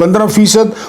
15%,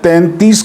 33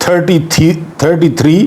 33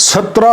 17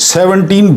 17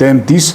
33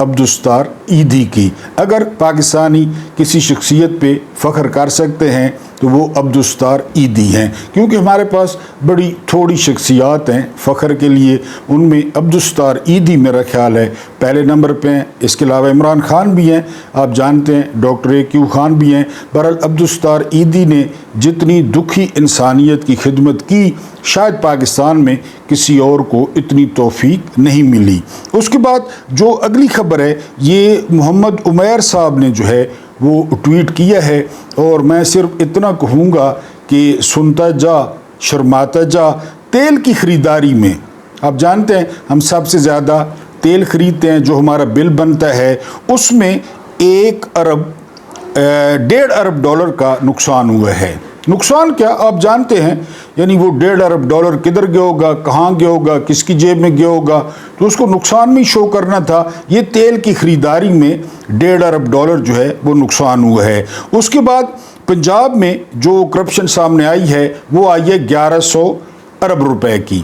عبدالستار ایدھی کی۔ اگر پاکستانی کسی شخصیت پہ فخر کر سکتے ہیں تو وہ عبدالستار ایدھی ہیں، کیونکہ ہمارے پاس بڑی تھوڑی شخصیات ہیں فخر کے لیے، ان میں عبدالستار ایدھی میرا خیال ہے پہلے نمبر پہ ہیں۔ اس کے علاوہ عمران خان بھی ہیں، آپ جانتے ہیں، ڈاکٹر AQ خان بھی ہیں۔ بہرحال عبدالستار ایدھی نے جتنی دکھی انسانیت کی خدمت کی، شاید پاکستان میں کسی اور کو اتنی توفیق نہیں ملی۔ اس کے بعد جو اگلی خبر ہے، یہ محمد عمیر صاحب نے جو ہے وہ ٹویٹ کیا ہے، اور میں صرف اتنا کہوں گا کہ سنتا جا شرماتا جا۔ تیل کی خریداری میں آپ جانتے ہیں ہم سب سے زیادہ تیل خریدتے ہیں، جو ہمارا بل بنتا ہے اس میں 1.5 ارب ڈالر کا نقصان ہوا ہے۔ نقصان کیا آپ جانتے ہیں، یعنی وہ 1.5 ارب ڈالر کدھر گیا ہوگا، کہاں گیا ہوگا، کس کی جیب میں گیا ہوگا، تو اس کو نقصان میں شو کرنا تھا۔ یہ تیل کی خریداری میں 1.5 ارب ڈالر جو ہے وہ نقصان ہوا ہے۔ اس کے بعد پنجاب میں جو کرپشن سامنے آئی ہے وہ آئی ہے 1100 ارب روپے کی۔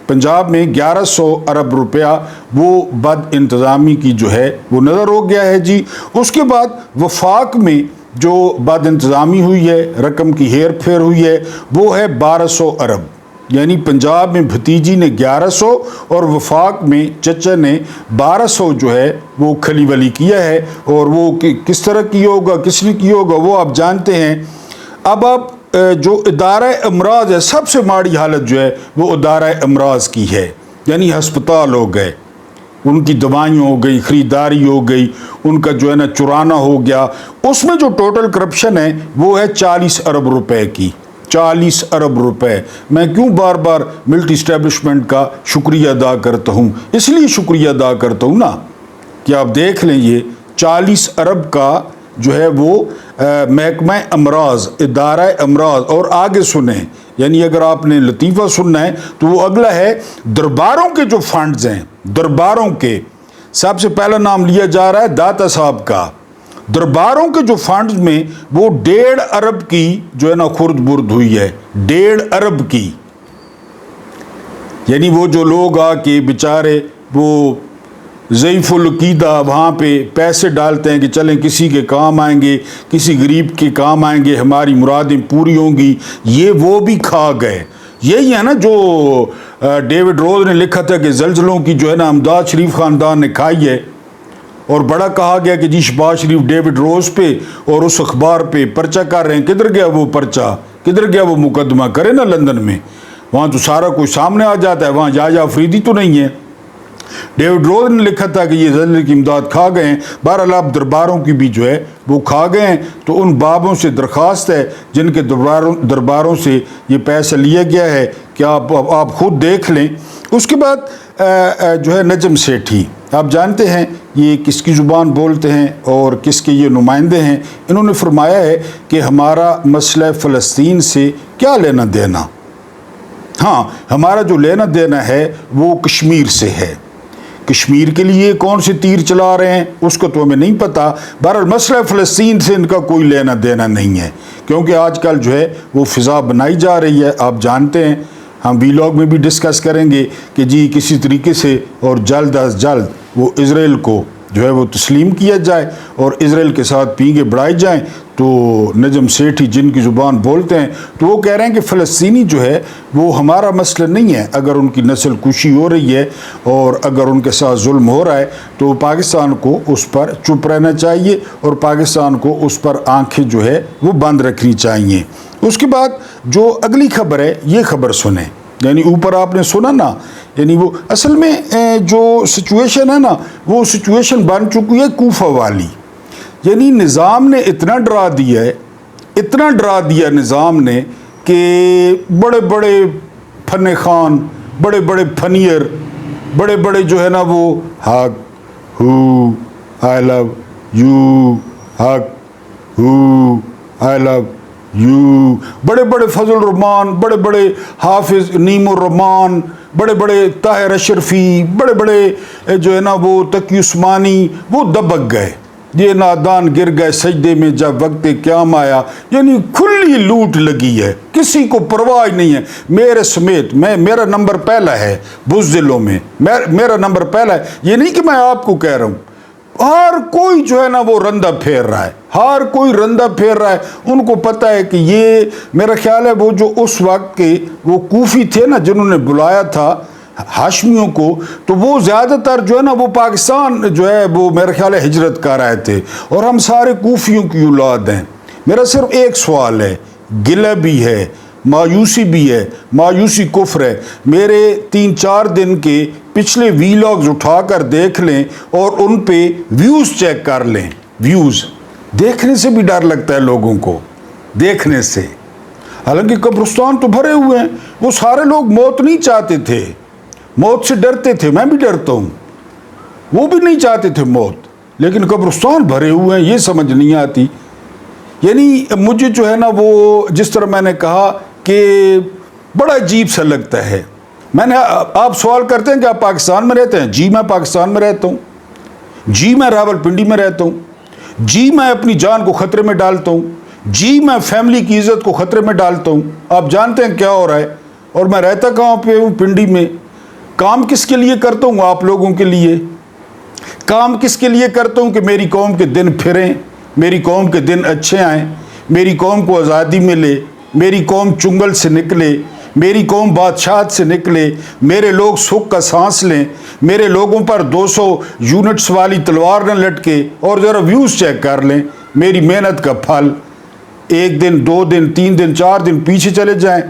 پنجاب میں 1100 ارب روپیہ وہ بد انتظامی کی جو ہے وہ نظر ہو گیا ہے جی۔ اس کے بعد وفاق میں جو بد انتظامی ہوئی ہے، رقم کی ہیر پھیر ہوئی ہے، وہ ہے 1200 ارب، یعنی پنجاب میں بھتیجی نے 1100 اور وفاق میں چچا نے 1200 جو ہے وہ کھلی ولی کیا ہے، اور وہ کس طرح کیا ہوگا، کس نے کیا ہوگا وہ آپ جانتے ہیں۔ اب آپ جو ادارہ امراض ہے، سب سے ماڑی حالت جو ہے وہ ادارہ امراض کی ہے، یعنی ہسپتال ہو گئے، ان کی دوائیں ہو گئی، خریداری ہو گئی، ان کا جو ہے نا چرانا ہو گیا۔ اس میں جو ٹوٹل کرپشن ہے وہ ہے 40 ارب روپے کی، 40 ارب روپے۔ میں کیوں بار بار ملٹری اسٹیبلشمنٹ کا شکریہ ادا کرتا ہوں؟ اس لیے شکریہ ادا کرتا ہوں نا کہ آپ دیکھ لیں، یہ 40 ارب کا جو ہے وہ محکمہ امراض، ادارہ امراض، اور آگے سنیں، یعنی اگر آپ نے لطیفہ سننا ہے تو وہ اگلا ہے درباروں کے جو فنڈز ہیں، درباروں کے سب سے پہلا نام لیا جا رہا ہے داتا صاحب کا۔ درباروں کے جو فنڈز میں وہ 1.5 ارب کی جو ہے نا خرد برد ہوئی ہے، 1.5 ارب کی، یعنی وہ جو لوگ آ کے بیچارے وہ ضعیف العقیدہ وہاں پہ پیسے ڈالتے ہیں کہ چلیں کسی کے کام آئیں گے، کسی غریب کے کام آئیں گے، ہماری مرادیں پوری ہوں گی، یہ وہ بھی کھا گئے۔ یہی ہے نا جو ڈیوڈ روز نے لکھا تھا کہ زلزلوں کی جو ہے نا امداد شریف خاندان نے کھائی ہے، اور بڑا کہا گیا کہ جی شہباز شریف ڈیوڈ روز پہ اور اس اخبار پہ پرچہ کر رہے ہیں۔ کدھر گیا وہ پرچہ، کدھر گیا وہ مقدمہ؟ کرے نا لندن میں، وہاں تو سارا کچھ سامنے آ جاتا ہے، وہاں یا افریدی تو نہیں ہے۔ ڈیوڈ روز نے لکھا تھا کہ یہ زلزلے کی امداد کھا گئے ہیں۔ بہرحال آپ درباروں کی بھی جو ہے وہ کھا گئے ہیں، تو ان بابوں سے درخواست ہے جن کے درباروں سے یہ پیسہ لیا گیا ہے کہ آپ خود دیکھ لیں۔ اس کے بعد جو ہے نجم سیٹھی، آپ جانتے ہیں یہ کس کی زبان بولتے ہیں اور کس کے یہ نمائندے ہیں۔ انہوں نے فرمایا ہے کہ ہمارا مسئلہ فلسطین سے کیا لینا دینا، ہاں ہمارا جو لینا دینا ہے وہ کشمیر سے ہے۔ کشمیر کے لیے کون سے تیر چلا رہے ہیں اس کو تو ہمیں نہیں پتا۔ بہرحال مسئلہ فلسطین سے ان کا کوئی لینا دینا نہیں ہے، کیونکہ آج کل جو ہے وہ فضا بنائی جا رہی ہے، آپ جانتے ہیں، ہم ویلاگ میں بھی ڈسکس کریں گے کہ جی کسی طریقے سے اور جلد از جلد وہ اسرائیل کو جو ہے وہ تسلیم کیا جائے اور اسرائیل کے ساتھ پینگے بڑھائی جائیں۔ تو نجم سیٹھی جن کی زبان بولتے ہیں تو وہ کہہ رہے ہیں کہ فلسطینی جو ہے وہ ہمارا مسئلہ نہیں ہے۔ اگر ان کی نسل کشی ہو رہی ہے اور اگر ان کے ساتھ ظلم ہو رہا ہے تو پاکستان کو اس پر چپ رہنا چاہیے اور پاکستان کو اس پر آنکھیں جو ہے وہ بند رکھنی چاہیے۔ اس کے بعد جو اگلی خبر ہے یہ خبر سنیں، یعنی اوپر آپ نے سنا نا، یعنی وہ اصل میں جو سچویشن ہے نا وہ سچویشن بن چکی ہے کوفہ والی، یعنی نظام نے اتنا ڈرا دیا ہے، اتنا ڈرا دیا نظام نے کہ بڑے بڑے فن خان، بڑے بڑے فنیر، بڑے بڑے جو ہے نا وہ حق ہو آئی لو یو، حق ہو آئی لو یو، بڑے بڑے فضل الرحمان، بڑے بڑے حافظ نیم الرحمان، بڑے بڑے طاہر اشرفی، بڑے بڑے جو ہے نا وہ تقی عثمانی، وہ دبک گئے، یہ نادان گر گئے سجدے میں جب وقت قیام آیا۔ یعنی کھلی لوٹ لگی ہے، کسی کو پرواہ نہیں ہے، میرے سمیت، میرا نمبر پہلا ہے بزدلوں میں، میرا نمبر پہلا ہے۔ یہ نہیں کہ میں آپ کو کہہ رہا ہوں، ہر کوئی جو ہے نا وہ رندہ پھیر رہا ہے، ہر کوئی رندہ پھیر رہا ہے۔ ان کو پتہ ہے کہ یہ میرا خیال ہے وہ جو اس وقت کے وہ کوفی تھے نا جنہوں نے بلایا تھا ہاشمیوں کو، تو وہ زیادہ تر جو ہے نا وہ پاکستان جو ہے وہ میرا خیال ہے ہجرت کر رہے تھے، اور ہم سارے کوفیوں کی اولاد ہیں۔ میرا صرف ایک سوال ہے، گلہ بھی ہے، مایوسی بھی ہے، مایوسی کفر ہے۔ میرے 3-4 دن کے پچھلے ویلاگز اٹھا کر دیکھ لیں اور ان پہ ویوز چیک کر لیں۔ ویوز دیکھنے سے بھی ڈر لگتا ہے لوگوں کو، دیکھنے سے۔ حالانکہ قبرستان تو بھرے ہوئے ہیں، وہ سارے لوگ موت نہیں چاہتے تھے، موت سے ڈرتے تھے، میں بھی ڈرتا ہوں، وہ بھی نہیں چاہتے تھے موت، لیکن قبرستان بھرے ہوئے ہیں، یہ سمجھ نہیں آتی۔ یعنی مجھے جو ہے نا وہ جس طرح میں نے کہا کہ بڑا عجیب سا لگتا ہے۔ آپ سوال کرتے ہیں کہ آپ پاکستان میں رہتے ہیں؟ جی میں پاکستان میں رہتا ہوں، جی میں راولپنڈی میں رہتا ہوں، جی میں اپنی جان کو خطرے میں ڈالتا ہوں، جی میں فیملی کی عزت کو خطرے میں ڈالتا ہوں۔ آپ جانتے ہیں کیا ہو رہا ہے، اور میں رہتا کہاں پہ ہوں؟ پنڈی میں۔ کام کس کے لیے کرتا ہوں؟ آپ لوگوں کے لیے۔ کام کس کے لیے کرتا ہوں؟ کہ میری قوم کے دن پھریں، میری قوم کے دن اچھے آئیں، میری قوم کو آزادی ملے، میری قوم چنگل سے نکلے، میری قوم بادشاہت سے نکلے، میرے لوگ سکھ کا سانس لیں، میرے لوگوں پر 200 یونٹس والی تلوار نہ لٹکے، اور ذرا ویوز چیک کر لیں۔ میری محنت کا پھل 1 دن 2 دن 3 دن 4 دن پیچھے چلے جائیں۔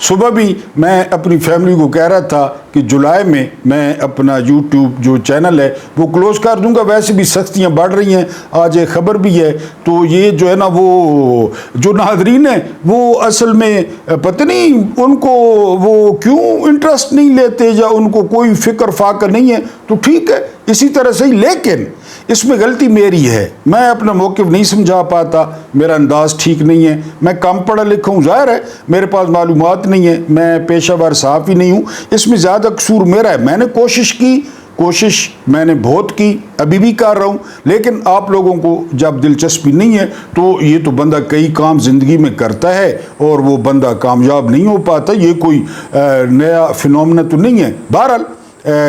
صبح بھی میں اپنی فیملی کو کہہ رہا تھا کہ جولائی میں اپنا یوٹیوب جو چینل ہے وہ کلوز کر دوں گا، ویسے بھی سختیاں بڑھ رہی ہیں۔ آج ایک خبر بھی ہے، تو یہ جو ہے نا وہ جو ناظرین ہیں وہ اصل میں پتہ نہیں ان کو وہ کیوں انٹرسٹ نہیں لیتے، یا ان کو کوئی فکر فاقہ نہیں ہے، تو ٹھیک ہے اسی طرح سے ہی، لیکن اس میں غلطی میری ہے، میں اپنا موقف نہیں سمجھا پاتا، میرا انداز ٹھیک نہیں ہے، میں کم پڑھا لکھا ہوں، ظاہر ہے میرے پاس معلومات نہیں ہے، میں پیشہ ور صحافی نہیں ہوں، اس میں زیادہ قصور میرا ہے۔ میں نے کوشش میں نے بہت کی، ابھی بھی کر رہا ہوں، لیکن آپ لوگوں کو جب دلچسپی نہیں ہے تو یہ تو بندہ کئی کام زندگی میں کرتا ہے اور وہ بندہ کامیاب نہیں ہو پاتا، یہ کوئی نیا فنومنا تو نہیں ہے۔ بہرحال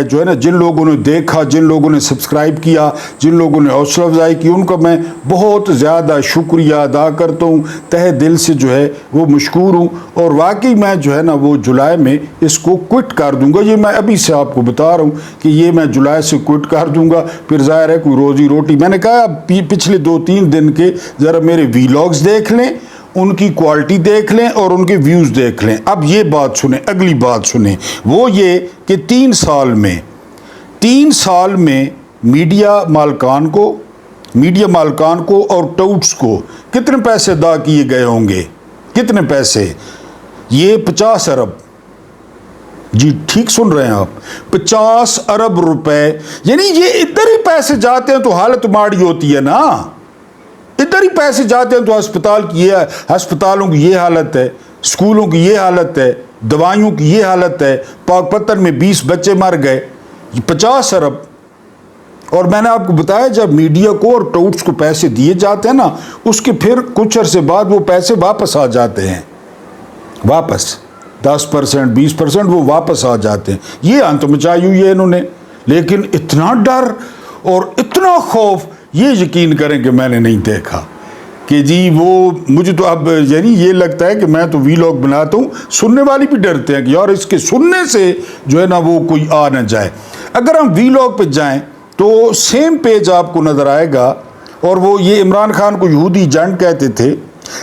جو ہے نا جن لوگوں نے دیکھا، جن لوگوں نے سبسکرائب کیا، جن لوگوں نے حوصلہ افزائی کی، ان کا میں بہت زیادہ شکریہ ادا کرتا ہوں، تہہ دل سے جو ہے وہ مشکور ہوں، اور واقعی میں جو ہے نا وہ جولائی میں اس کو کوئٹ کر دوں گا۔ یہ میں ابھی سے آپ کو بتا رہا ہوں کہ یہ میں جولائی سے کوئٹ کر دوں گا، پھر ظاہر ہے کوئی روزی روٹی، میں نے کہا پچھلے 2-3 دن کے ذرا میرے ویلاگز دیکھ لیں، ان کی کوالٹی دیکھ لیں اور ان کے ویوز دیکھ لیں۔ اب یہ بات سنیں، اگلی بات سنیں، وہ یہ کہ 3 سال میں میڈیا مالکان کو اور ٹاؤٹس کو کتنے پیسے ادا کیے گئے ہوں گے؟ کتنے پیسے؟ یہ 50 ارب، جی ٹھیک سن رہے ہیں آپ، 50 ارب روپے۔ یعنی یہ ادھر ہی پیسے جاتے ہیں تو حالت ماڑی ہوتی ہے نا، ادھر ہی پیسے جاتے ہیں تو ہسپتالوں کی یہ حالت ہے، اسکولوں کی یہ حالت ہے، دوائیوں کی یہ حالت ہے، پاک پتن میں 20 بچے مر گئے، 50 ارب۔ اور میں نے آپ کو بتایا جب میڈیا کو اور ٹاؤٹس کو پیسے دیے جاتے ہیں نا، اس کے پھر کچھ عرصے بعد وہ پیسے واپس آ جاتے ہیں، واپس 10% 20% وہ واپس آ جاتے ہیں۔ یہ انت مچائی ہوئی ہے انہوں نے، لیکن اتنا ڈر اور اتنا خوف یہ یقین کریں کہ میں نے نہیں دیکھا، کہ جی وہ مجھے تو اب یعنی یہ لگتا ہے کہ میں تو ویلاگ بناتا ہوں، سننے والی بھی ڈرتے ہیں کہ یار اس کے سننے سے جو ہے نا وہ کوئی آ نہ جائے۔ اگر ہم ویلاگ پہ جائیں تو سیم پیج آپ کو نظر آئے گا، اور وہ یہ عمران خان کو یہودی ایجنٹ کہتے تھے،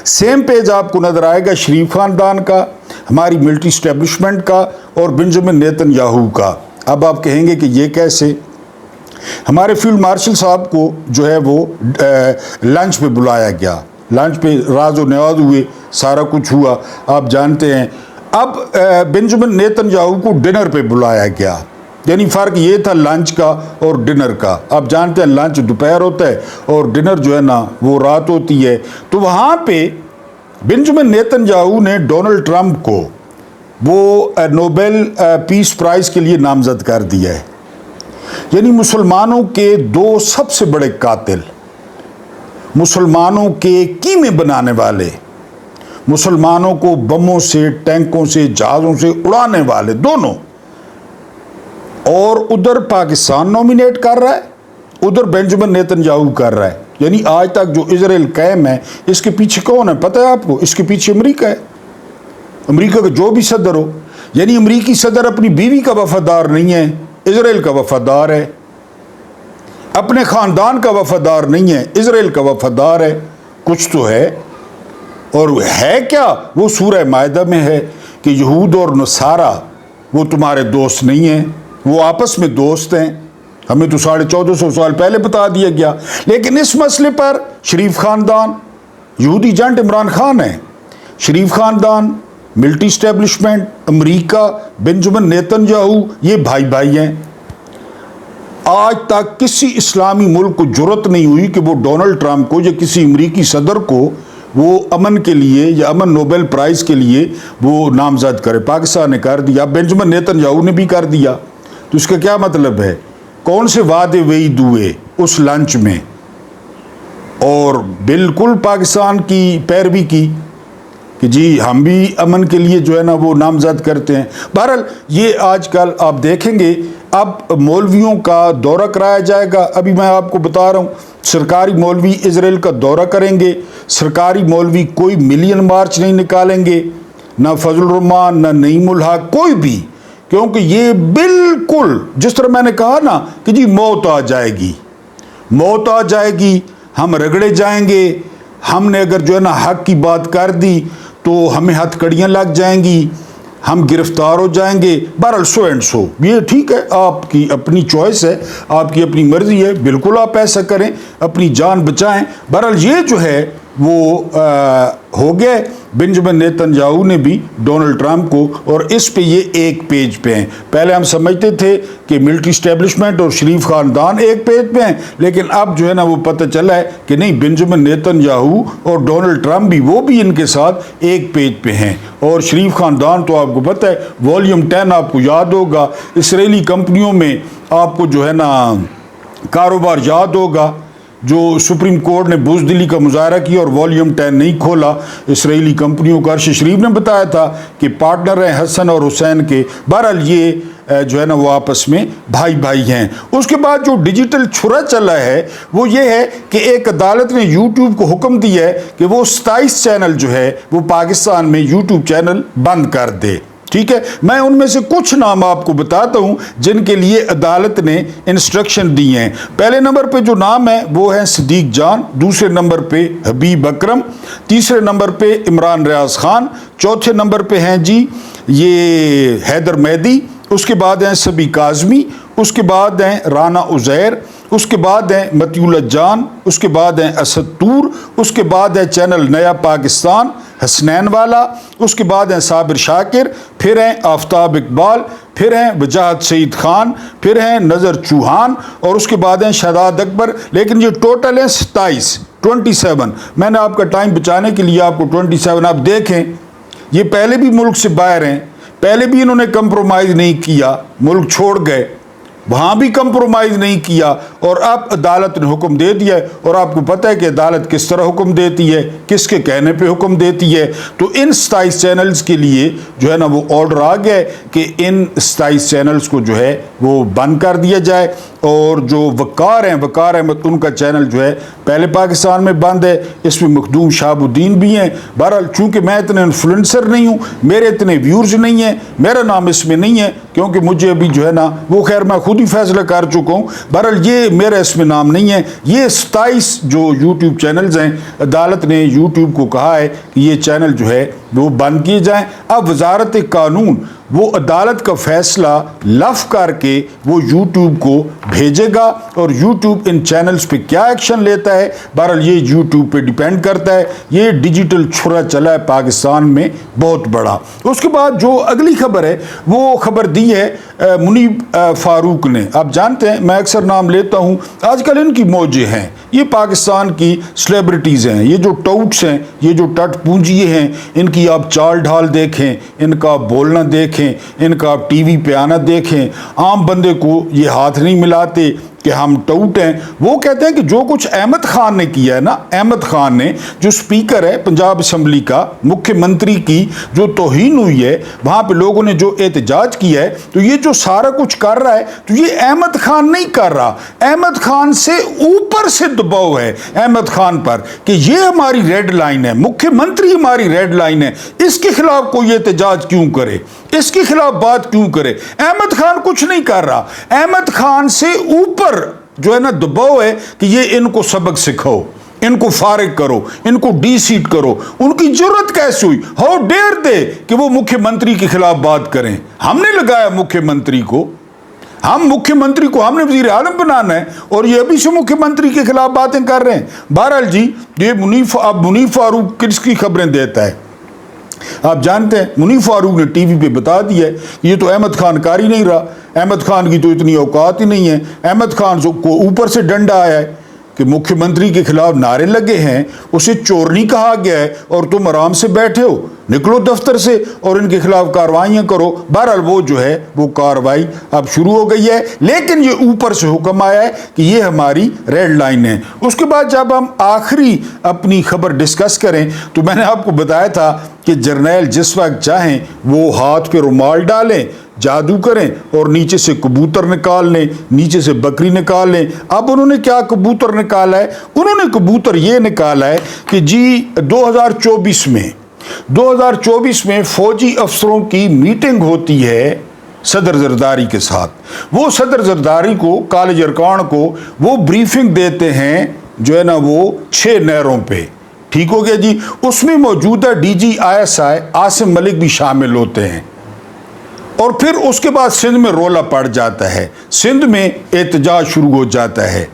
سیم پیج آپ کو نظر آئے گا شریف خاندان کا، ہماری ملٹری اسٹیبلشمنٹ کا، اور بنجمن نیتن یاہو کا۔ اب آپ کہیں گے کہ یہ کیسے؟ ہمارے فیلڈ مارشل صاحب کو جو ہے وہ لنچ پہ بلایا گیا، لنچ پہ راز و نیاز ہوئے، سارا کچھ ہوا، آپ جانتے ہیں۔ اب بنجمن نیتن یاہو کو ڈنر پہ بلایا گیا، یعنی فرق یہ تھا لنچ کا اور ڈنر کا۔ آپ جانتے ہیں لنچ دوپہر ہوتا ہے اور ڈنر جو ہے نا وہ رات ہوتی ہے۔ تو وہاں پہ بنجمن نیتن یاہو نے ڈونلڈ ٹرمپ کو وہ نوبل پیس پرائز کے لیے نامزد کر دیا ہے۔ یعنی مسلمانوں کے 2 سب سے بڑے قاتل، مسلمانوں کے کیمے بنانے والے، مسلمانوں کو بموں سے، ٹینکوں سے، جہازوں سے اڑانے والے دونوں، اور ادھر پاکستان نومینیٹ کر رہا ہے ادھر بینجامن نیتن یاہو کر رہا ہے. یعنی آج تک جو اسرائیل قائم ہے اس کے پیچھے کون ہے پتہ ہے آپ کو؟ اس کے پیچھے امریکہ ہے. امریکہ کا جو بھی صدر ہو، یعنی امریکی صدر اپنی بیوی کا وفادار نہیں ہے، اسرائیل کا وفادار ہے. اپنے خاندان کا وفادار نہیں ہے، اسرائیل کا وفادار ہے. کچھ تو ہے. اور ہے کیا؟ وہ سورہ مائدہ میں ہے کہ یہود اور نصارہ وہ تمہارے دوست نہیں ہیں، وہ آپس میں دوست ہیں. ہمیں تو 1450 سال پہلے بتا دیا گیا. لیکن اس مسئلے پر شریف خاندان، یہودی جنٹ عمران خان ہے، شریف خاندان، ملٹری اسٹیبلشمنٹ، امریکہ، بنجامن نیتن یاہو، یہ بھائی بھائی ہیں. آج تک کسی اسلامی ملک کو جرأت نہیں ہوئی کہ وہ ڈونلڈ ٹرمپ کو یا کسی امریکی صدر کو وہ امن کے لیے یا امن نوبل پرائز کے لیے وہ نامزد کرے. پاکستان نے کر دیا، بنجامن نیتن یاہو نے بھی کر دیا. تو اس کا کیا مطلب ہے؟ کون سے وعدے وعید ہوئے اس لنچ میں، اور بالکل پاکستان کی پیروی کی کہ جی ہم بھی امن کے لیے جو ہے نا وہ نامزد کرتے ہیں. بہرحال یہ آج کل آپ دیکھیں گے اب مولویوں کا دورہ کرایا جائے گا. ابھی میں آپ کو بتا رہا ہوں سرکاری مولوی اسرائیل کا دورہ کریں گے. سرکاری مولوی کوئی ملین مارچ نہیں نکالیں گے، نہ فضل الرحمان نہ نعیم الحق، کوئی بھی. کیونکہ یہ بالکل جس طرح میں نے کہا نا کہ جی موت آ جائے گی، موت آ جائے گی، ہم رگڑے جائیں گے. ہم نے اگر جو ہے نا حق کی بات کر دی تو ہمیں ہتھ کڑیاں لگ جائیں گی، ہم گرفتار ہو جائیں گے. بہرحال سو اینڈ سو یہ ٹھیک ہے، آپ کی اپنی چوائس ہے، آپ کی اپنی مرضی ہے، بالکل آپ ایسا کریں، اپنی جان بچائیں. بہرحال یہ جو ہے وہ ہو گئے. بنجامن نیتن یاہو نے بھی ڈونلڈ ٹرمپ کو، اور اس پہ یہ ایک پیج پہ ہیں. پہلے ہم سمجھتے تھے کہ ملٹری اسٹیبلشمنٹ اور شریف خاندان ایک پیج پہ ہیں، لیکن اب جو ہے نا وہ پتہ چلا ہے کہ نہیں، بنجامن نیتن یاہو اور ڈونلڈ ٹرمپ بھی وہ بھی ان کے ساتھ ایک پیج پہ ہیں. اور شریف خاندان تو آپ کو پتہ ہے والیوم 10 آپ کو یاد ہوگا، اسرائیلی کمپنیوں میں آپ کو جو ہے نا کاروبار یاد ہوگا، جو سپریم کورٹ نے بزدلی کا مظاہرہ کیا اور والیوم 10 نہیں کھولا اسرائیلی کمپنیوں کا. ارشد شریف نے بتایا تھا کہ پارٹنر ہیں حسن اور حسین کے. بہرحال یہ جو ہے نا وہ آپس میں بھائی بھائی ہیں. اس کے بعد جو ڈیجیٹل چھرا چلا ہے وہ یہ ہے کہ ایک عدالت نے یوٹیوب کو حکم دیا ہے کہ وہ 27 چینل جو ہے وہ پاکستان میں یوٹیوب چینل بند کر دے. ٹھیک ہے، میں ان میں سے کچھ نام آپ کو بتاتا ہوں جن کے لیے عدالت نے انسٹرکشن دی ہیں. پہلے نمبر پہ جو نام ہے وہ ہیں صدیق جان، دوسرے نمبر پہ حبیب اکرم، تیسرے نمبر پہ عمران ریاض خان، چوتھے نمبر پہ ہیں جی یہ حیدر مہدی، اس کے بعد ہیں سبی کاظمی، اس کے بعد ہیں رانا عزیر، اس کے بعد ہیں مطیولت جان، اس کے بعد ہیں اسد طور، اس کے بعد ہے چینل نیا پاکستان حسنین والا، اس کے بعد ہیں صابر شاکر، پھر ہیں آفتاب اقبال، پھر ہیں وجاہت سعید خان، پھر ہیں نظر چوہان، اور اس کے بعد ہیں شہزاد اکبر. لیکن یہ ٹوٹل ہیں 27. میں نے آپ کا ٹائم بچانے کے لیے آپ کو 27 آپ دیکھیں. یہ پہلے بھی ملک سے باہر ہیں، پہلے بھی انہوں نے کمپرومائز نہیں کیا، ملک چھوڑ گئے، وہاں بھی کمپرومائز نہیں کیا، اور اب عدالت نے حکم دے دیا ہے. اور آپ کو پتہ ہے کہ عدالت کس طرح حکم دیتی ہے، کس کے کہنے پہ حکم دیتی ہے. تو ان 27 چینلز کے لیے جو ہے نا وہ آرڈر آ گیا ہے کہ ان 27 چینلز کو جو ہے وہ بند کر دیا جائے. اور جو وقار ہیں، وقار احمد، ان کا چینل جو ہے پہلے پاکستان میں بند ہے، اس میں مخدوم شہاب الدین بھی ہیں. بہرحال چونکہ میں اتنے انفلوئنسر نہیں ہوں، میرے اتنے ویورز نہیں ہیں، میرا نام اس میں نہیں ہے، کیونکہ مجھے ابھی جو ہے نا وہ خیر میں خود ہی فیصلہ کر چکا ہوں. بہرحال یہ میرا اس میں نام نہیں ہے. یہ 27 جو یوٹیوب چینلز ہیں، عدالت نے یوٹیوب کو کہا ہے کہ یہ چینل جو ہے وہ بند کیے جائیں. اب وزارت قانون وہ عدالت کا فیصلہ لف کر کے وہ یوٹیوب کو بھیجے گا، اور یوٹیوب ان چینلز پہ کیا ایکشن لیتا ہے بہرحال یہ یوٹیوب پہ ڈیپینڈ کرتا ہے. یہ ڈیجیٹل چھرا چلا ہے پاکستان میں بہت بڑا. اس کے بعد جو اگلی خبر ہے وہ خبر دی ہے منیب فاروق نے. آپ جانتے ہیں میں اکثر نام لیتا ہوں، آج کل ان کی موجیں ہیں، یہ پاکستان کی سلیبریٹیز ہیں، یہ جو ٹاؤٹس ہیں، یہ جو ٹٹ پونجیے ہیں، ان کی آپ چال ڈھال دیکھیں، ان کا بولنا دیکھیں، ان کا آپ ٹی وی پہ آنا دیکھیں. عام بندے کو یہ ہاتھ نہیں ملاتے کہ ہم ٹوٹ ہیں. وہ کہتے ہیں کہ جو کچھ احمد خان نے کیا ہے نا, احمد خان نے جو اسپیکر ہے پنجاب اسمبلی کا, مکھیہ منتری کی جو توہین ہوئی ہے, وہاں پہ لوگوں نے جو احتجاج کیا ہے, تو یہ جو سارا کچھ کر رہا ہے تو یہ احمد خان نہیں کر رہا. احمد خان سے اوپر سے دباؤ ہے احمد خان پر کہ یہ ہماری ریڈ لائن ہے, مکھیہ منتری ہماری ریڈ لائن ہے, اس کے خلاف کوئی احتجاج کیوں کرے, اس کے خلاف بات کیوں کرے. احمد خان کچھ نہیں کر رہا. احمد خان سے اوپر جو ہے نا دباؤ ہے کہ یہ ان کو سبق سکھاؤ, ان کو فارغ کرو, ان کو ڈی سیٹ کرو. ان کی جرت کیسے ہوئی, ہاؤ ڈیئر دے کہ وہ مکھیہ منتری کے خلاف بات کریں. ہم نے لگایا مکھیہ منتری کو, ہم مکھیہ منتری کو ہم نے وزیر اعظم بنانا ہے, اور یہ ابھی سے مکھیہ منتری کے خلاف باتیں کر رہے ہیں. بہرحال جی, یہ منیف فاروق کس کی خبریں دیتا ہے آپ جانتے ہیں. منیف فاروق نے ٹی وی پہ بتا دیا ہے کہ یہ تو احمد خان کار ہی نہیں رہا, احمد خان کی تو اتنی اوقات ہی نہیں ہے. احمد خان کو اوپر سے ڈنڈا آیا ہے کہ مکھیہ منتری کے خلاف نعرے لگے ہیں, اسے چورنی کہا گیا ہے, اور تم آرام سے بیٹھے ہو, نکلو دفتر سے اور ان کے خلاف کارروائیاں کرو. بہرحال وہ جو ہے وہ کارروائی اب شروع ہو گئی ہے, لیکن یہ اوپر سے حکم آیا ہے کہ یہ ہماری ریڈ لائن ہے. اس کے بعد جب ہم آخری اپنی خبر ڈسکس کریں تو میں نے آپ کو بتایا تھا کہ جرنیل جس وقت چاہیں وہ ہاتھ پہ رومال ڈالیں, جادو کریں اور نیچے سے کبوتر نکال لیں, نیچے سے بکری نکال لیں. اب انہوں نے کیا کبوتر نکالا ہے, انہوں نے کبوتر یہ نکالا ہے کہ جی 2024 میں فوجی افسروں کی میٹنگ ہوتی ہے صدر زرداری کے ساتھ. وہ صدر زرداری کو, کالج ارکان کو وہ بریفنگ دیتے ہیں جو ہے نا وہ 6 نہروں پہ. ٹھیک ہو گیا جی. اس میں موجودہ ڈی جی ISI عاصم ملک بھی شامل ہوتے ہیں, اور پھر اس کے بعد سندھ میں رولا پڑ جاتا ہے, سندھ میں احتجاج شروع ہو جاتا ہے.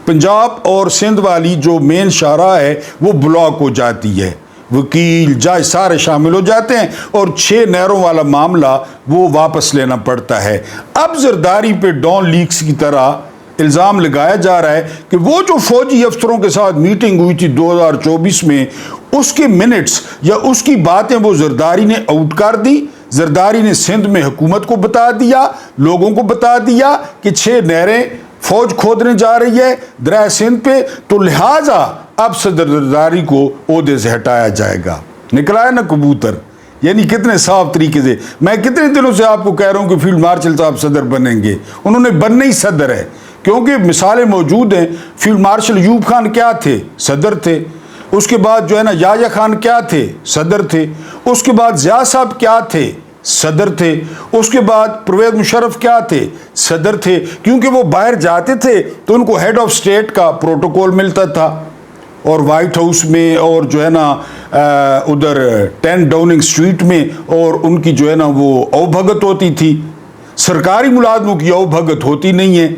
پنجاب اور سندھ والی جو مین شاہراہ ہے وہ بلاک ہو جاتی ہے, وکیل جج سارے شامل ہو جاتے ہیں, اور 6 نہروں والا معاملہ وہ واپس لینا پڑتا ہے. اب زرداری پہ ڈان لیکس کی طرح الزام لگایا جا رہا ہے کہ وہ جو فوجی افسروں کے ساتھ میٹنگ ہوئی تھی 2024 میں, اس کے منٹس یا اس کی باتیں وہ زرداری نے آؤٹ کر دی. زرداری نے سندھ میں حکومت کو بتا دیا, لوگوں کو بتا دیا کہ 6 نہریں فوج کھودنے جا رہی ہے دریائے سندھ پہ, تو لہٰذا اب صدر زرداری کو عہدے سے ہٹایا جائے گا. نکلا ہے نا کبوتر, یعنی کتنے صاف طریقے سے. میں کتنے دنوں سے آپ کو کہہ رہا ہوں کہ فیلڈ مارشل صاحب صدر بنیں گے, انہوں نے بننا ہی صدر ہے, کیونکہ مثالیں موجود ہیں. فیلڈ مارشل ایوب خان کیا تھے, صدر تھے. اس کے بعد جو ہے نا یحییٰ خان کیا تھے, صدر تھے. اس کے بعد ضیاء صاحب کیا تھے, صدر تھے. اس کے بعد پرویز مشرف کیا تھے, صدر تھے. کیونکہ وہ باہر جاتے تھے تو ان کو ہیڈ آف اسٹیٹ کا پروٹوکول ملتا تھا, اور وائٹ ہاؤس میں اور جو ہے نا ادھر 10 ڈاؤننگ اسٹریٹ میں, اور ان کی جو ہے نا وہ او بھگت ہوتی تھی. سرکاری ملازموں کی او بھگت ہوتی نہیں ہے.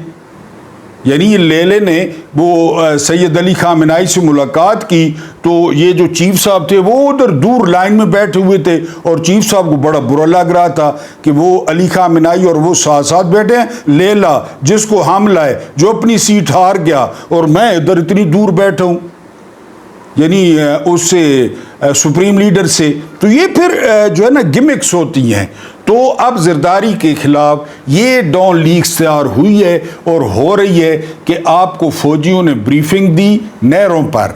یعنی یہ لیلے نے وہ سید علی خامنائی سے ملاقات کی تو یہ جو چیف صاحب تھے وہ ادھر دور لائن میں بیٹھے ہوئے تھے, اور چیف صاحب کو بڑا برا لگ رہا تھا کہ وہ علی خامنائی اور وہ ساتھ ساتھ بیٹھے ہیں. لیلا جس کو حاملہ ہے, جو اپنی سیٹ ہار گیا, اور میں ادھر اتنی دور بیٹھا ہوں, یعنی اس سے سپریم لیڈر سے. تو یہ پھر جو ہے نا گمکس ہوتی ہیں. تو اب زرداری کے خلاف یہ ڈان لیکس تیار ہوئی ہے اور ہو رہی ہے کہ آپ کو فوجیوں نے بریفنگ دی نہروں پر,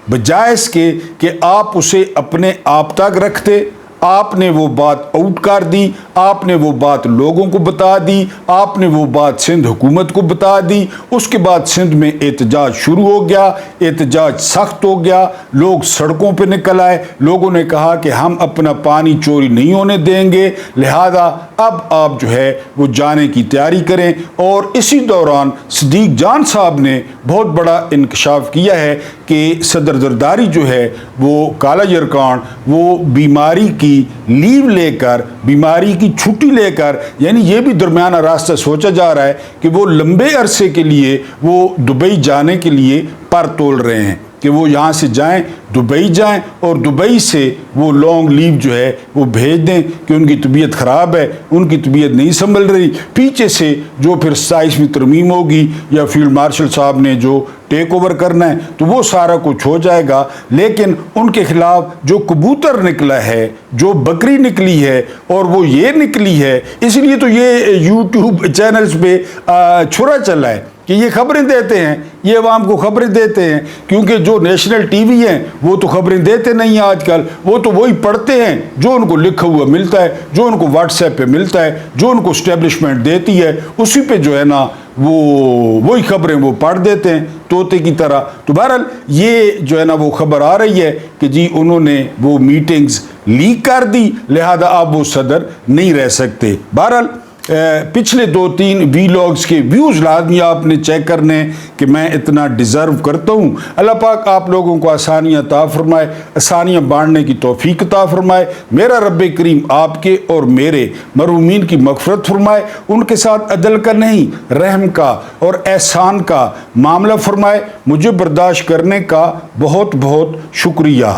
بجائے اس کے کہ آپ اسے اپنے آپ تک رکھتے. آپ نے وہ بات آؤٹ کر دی, آپ نے وہ بات لوگوں کو بتا دی, آپ نے وہ بات سندھ حکومت کو بتا دی. اس کے بعد سندھ میں احتجاج شروع ہو گیا, احتجاج سخت ہو گیا, لوگ سڑکوں پہ نکل آئے. لوگوں نے کہا کہ ہم اپنا پانی چوری نہیں ہونے دیں گے, لہذا اب آپ جو ہے وہ جانے کی تیاری کریں. اور اسی دوران صدیق جان صاحب نے بہت بڑا انکشاف کیا ہے کہ صدر زرداری جو ہے وہ کالج ارکان وہ بیماری کی لیو لے کر, بیماری کی چھٹی لے کر, یعنی یہ بھی درمیانہ راستہ سوچا جا رہا ہے کہ وہ لمبے عرصے کے لیے وہ دبئی جانے کے لیے پر تول رہے ہیں کہ وہ یہاں سے جائیں, دبئی جائیں, اور دبئی سے وہ لانگ لیو جو ہے وہ بھیج دیں کہ ان کی طبیعت خراب ہے, ان کی طبیعت نہیں سنبھل رہی. پیچھے سے جو پھر 27ویں ترمیم ہوگی یا فیلڈ مارشل صاحب نے جو ٹیک اوور کرنا ہے تو وہ سارا کچھ ہو جائے گا. لیکن ان کے خلاف جو کبوتر نکلا ہے, جو بکری نکلی ہے, اور وہ یہ نکلی ہے, اس لیے تو یہ یوٹیوب چینلز پہ چھرا چلا ہے کہ یہ خبریں دیتے ہیں، یہ عوام کو خبریں دیتے ہیں، کیونکہ جو نیشنل ٹی وی ہیں وہ تو خبریں دیتے نہیں ہیں آج کل، وہ تو وہی پڑھتے ہیں جو ان کو لکھا ہوا ملتا ہے، جو ان کو واٹس ایپ پہ ملتا ہے، جو ان کو اسٹیبلشمنٹ دیتی ہے، اسی پہ جو ہے نا وہی خبریں وہ پڑھ دیتے ہیں طوطے کی طرح۔ تو بہرحال یہ جو ہے نا وہ خبر آ رہی ہے کہ جی انہوں نے وہ میٹنگز لیک کر دی، لہذا آپ وہ صدر نہیں رہ سکتے۔ بہرحال پچھلے 2-3 ویلاگز کے ویوز لازمی آپ نے چیک کرنے کہ میں اتنا ڈیزرو کرتا ہوں۔ اللہ پاک آپ لوگوں کو آسانیاں عطا فرمائے، آسانیاں بانٹنے کی توفیق عطا فرمائے۔ میرا رب کریم آپ کے اور میرے مرحومین کی مغفرت فرمائے، ان کے ساتھ عدل کا نہیں رحم کا اور احسان کا معاملہ فرمائے۔ مجھے برداشت کرنے کا بہت بہت شکریہ۔